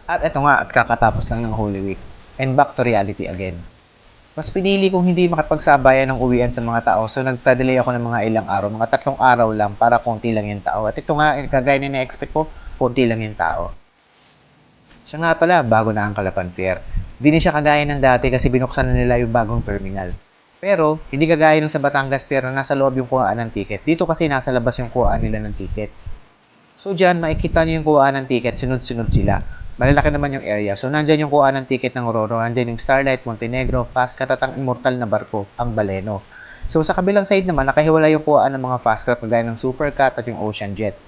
At eto nga, at kakatapos lang ng Holy Week. And back to reality again. Mas pinili kong hindi makipagsabayan ng uwian sa mga tao, so nagpa-delay ako ng mga ilang araw, mga 3 araw lang para konti lang yung tao. At ito nga, kagaya na na-expect ko, konti lang yung tao. Siya nga pala, bago na ang Calapan Pier. Hindi na siya kagaya ng dati kasi binuksan na nila yung bagong terminal. Pero, hindi kagaya nung sa Batangas Pier na nasa loob yung kuhaan ng ticket. Dito kasi nasa labas yung kuhaan nila ng ticket. So dyan, makikita nyo yung kuhaan ng ticket, sunod-sunod sila. Malalaki naman yung area. So nandyan yung kuhaan ng ticket ng Aurora, nandyan yung Starlight, Montenegro, Pascat at ang immortal na barko, ang Baleno. So sa kabilang side naman, nakahiwala yung kuhaan ng mga fast craft kagaya ng Supercat at yung Ocean Jet.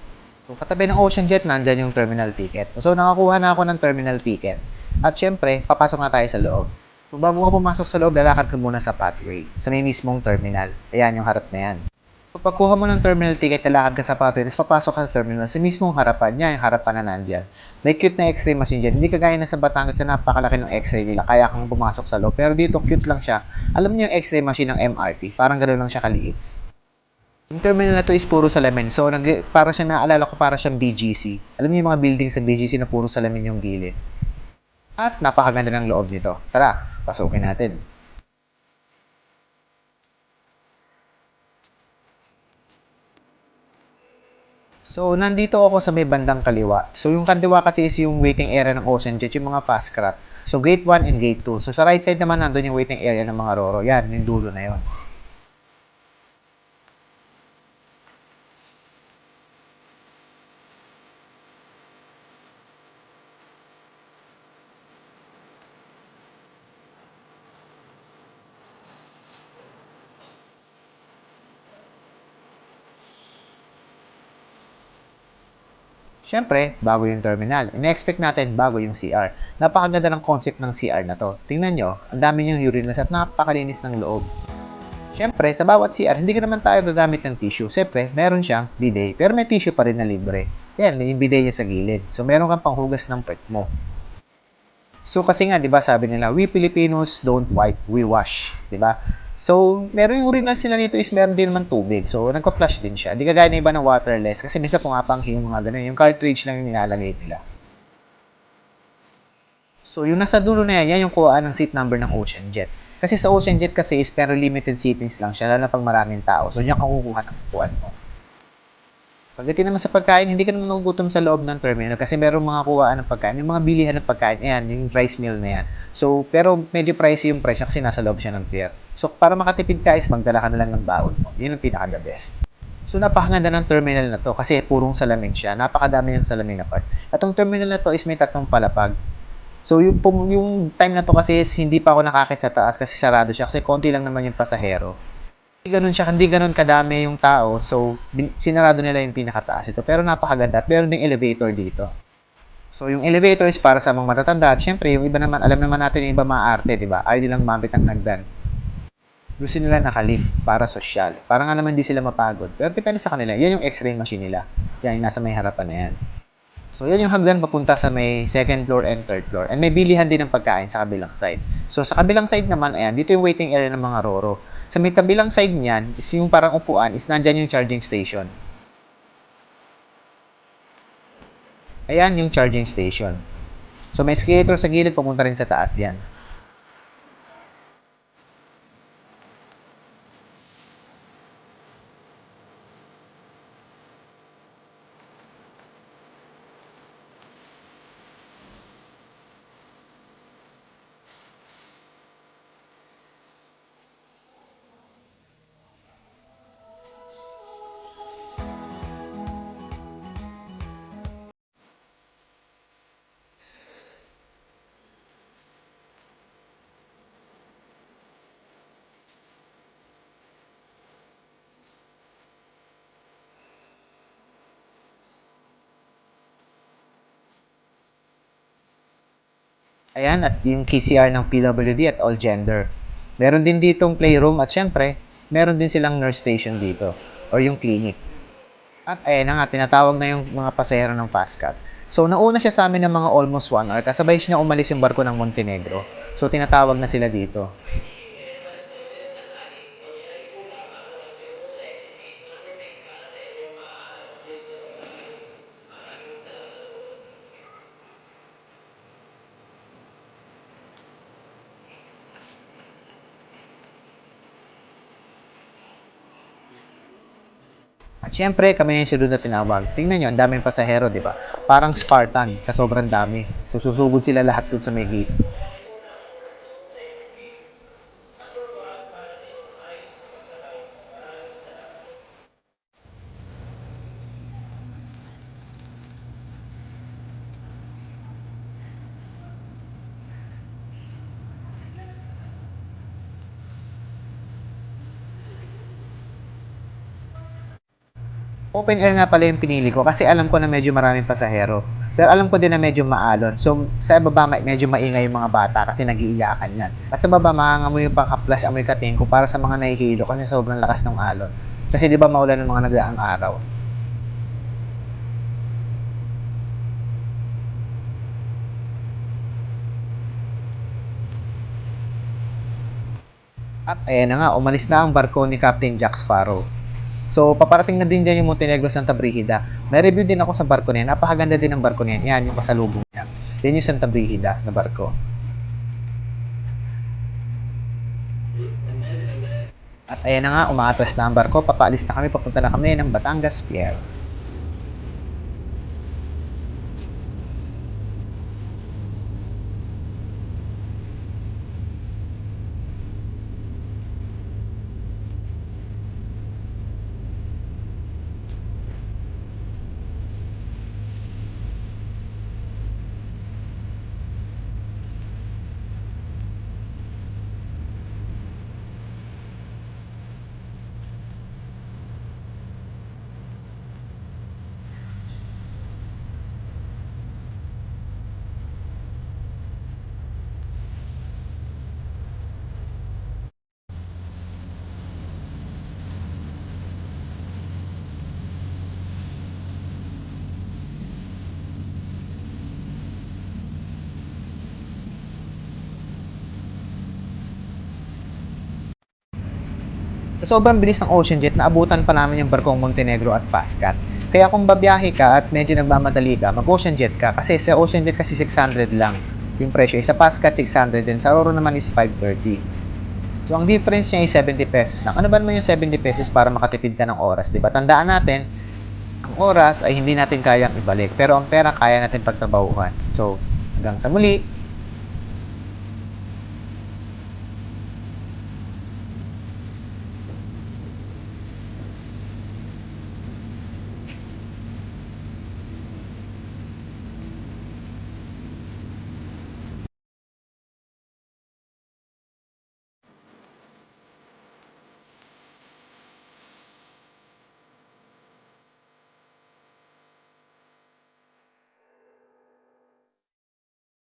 So katabi ng Ocean Jet, nandyan yung terminal ticket. So nakakuha na ako ng terminal ticket. At syempre, papasok na tayo sa loob. So bago ka pumasok sa loob, lalakad ka muna sa pathway, sa may mismong terminal. Ayan yung harap na yan. So, pagkuha mo ng terminal ticket, lalakad ka sa pathway, tapos papasok ka sa terminal sa mismong harapan niya, yung harapan na nandyan. May cute na x-ray machine dyan. Hindi kagaya na sa Batangas na napakalaki ng x-ray nila, kaya kang pumasok sa loob. Pero dito, cute lang siya. Alam niyo yung x-ray machine ng MRT, parang gano'n lang siya kaliit. Yung terminal na to is puro salamin. So, para siyang naalala ko, para siyang BGC. Alam niyo yung mga building sa BGC na puro salamin yung gilid. At napakaganda ng loob nito. Tara, pasukin natin. So, nandito ako sa may bandang kaliwa. So, yung kaliwa kasi is yung waiting area ng Ocean Jet, yung mga fast craft. So, gate 1 and gate 2. So, sa right side naman, nandun yung waiting area ng mga Roro. Yan, yung dulo na yon. Siyempre, bago yung terminal. Ina-expect natin bago yung CR. Napakaganda ng concept ng CR na to. Tingnan nyo, ang dami yung urinals at napakalinis ng loob. Siyempre, sa bawat CR, hindi ka naman tayo gagamit ng tissue. Siyempre, meron siyang bidet, pero may tissue pa rin na libre. Yan, yung bidet niya sa gilid. So, meron kang panghugas ng pet mo. So kasi nga 'di ba sabi nila, we Filipinos don't wipe, we wash, 'di ba? So, meron yung urinal sila nito is meron din naman tubig. So, nagpa-flush din siya. Di kagaya ng iba ng waterless kasi minsan pumapanghi yung mga ganun. Yung cartridge lang yung nilalagay nila. So, yung nasa dulo na yan, yan yung kuhaan ng seat number ng Ocean Jet. Kasi sa Ocean Jet kasi is pero limited seatings lang siya, lalo na pag maraming tao. So, diyan ka kukuha ng upuan mo. Pagdating naman sa pagkain, hindi ka naman magugutom sa loob ng terminal kasi meron mga kuhaan ng pagkain, yung mga bilihan ng pagkain, ayan, yung rice meal na yan. So, pero medyo pricey yung price niya kasi nasa loob siya ng pier. So, para makatipid ka is magdala ka na lang ng baon mo. Yun yung pinaka-the best. So, napakaganda ng terminal na to kasi purong salamin siya. Napakadami ng salamin na part. At yung terminal na to is may 3 palapag. So, yung time na to kasi is hindi pa ako nakakit sa taas kasi sarado siya kasi konti lang naman yung pasahero. Hindi ganun kadami yung tao. So, sinarado nila yung pinakataas ito. Pero napakaganda at meron ding elevator dito. So, yung elevator is para sa mga matatanda. At syempre, yung iba naman, alam naman natin yung iba maarte, di ba? Ayaw nilang mabit ang hagdan. Gusto nila nakalift para social. Para nga naman di sila mapagod. Pero depende sa kanila. Yan yung x-ray machine nila. Yan yung nasa may harapan na yan. So, yan yung hagdan papunta sa may second floor and third floor. And may bilihan din ng pagkain sa kabilang side. So, sa kabilang side naman, ayan, dito yung waiting area ng mga Roro. Sa may kabilang side niyan, is yung parang upuan, is nandyan yung charging station. Ayan yung charging station. So, may escalator sa gilid, papunta rin sa taas yan. Ayan, at yung KCR ng PWD at all gender. Meron din ditong playroom at syempre, meron din silang nurse station dito or yung clinic. At ayan na nga, tinatawag na yung mga pasahero ng Pascat. So, nauna siya sa amin ng mga almost 1 hour kasabay siya na umalis yung barko ng Montenegro. So, tinatawag na sila dito. At syempre, kami na yung sunod na tinawag. Tingnan nyo, ang daming pasahero, di ba? Parang Spartan, sa sobrang dami. So, susugod sila lahat dun sa may gate. Open air nga pala yung pinili ko kasi alam ko na medyo maraming pasahero. Pero alam ko din na medyo maalon. So, sa baba medyo maingay yung mga bata kasi nag-iiyakan yan. At sa baba, makangamoy yung pangkaplas, amoy katingko para sa mga nahihilo kasi sobrang lakas ng alon. Kasi di ba maulan ng mga nagdaang araw. At ayan na nga, umalis na ang barko ni Captain Jack Sparrow. So, paparating na din dyan yung Montenegro Santa Brigida. May review din ako sa barko niya. Napakaganda din ng barko niya. Yan, yung pasalubong niya. Yan yung Santa Brigida na barko. At ayan na nga, umaatras na ang barko. Papaalis na kami, papunta na kami ng Batangas Pier. Sa sobrang bilis ng Ocean Jet, naabutan pa namin yung barkong Montenegro at Fastcat. Kaya kung babiyahe ka at medyo nagmamadali ka, mag-Ocean Jet ka. Kasi sa Ocean Jet kasi 600 lang yung presyo. Sa Fastcat 600 din. Sa Aurora naman is 530. So, ang difference niya ay 70 pesos lang. Ano ba naman yung 70 pesos para makatipid ka ng oras? Diba? Tandaan natin, ang oras ay hindi natin kayang ibalik. Pero ang pera kaya natin pagtrabahuhan. So, hanggang sa muli.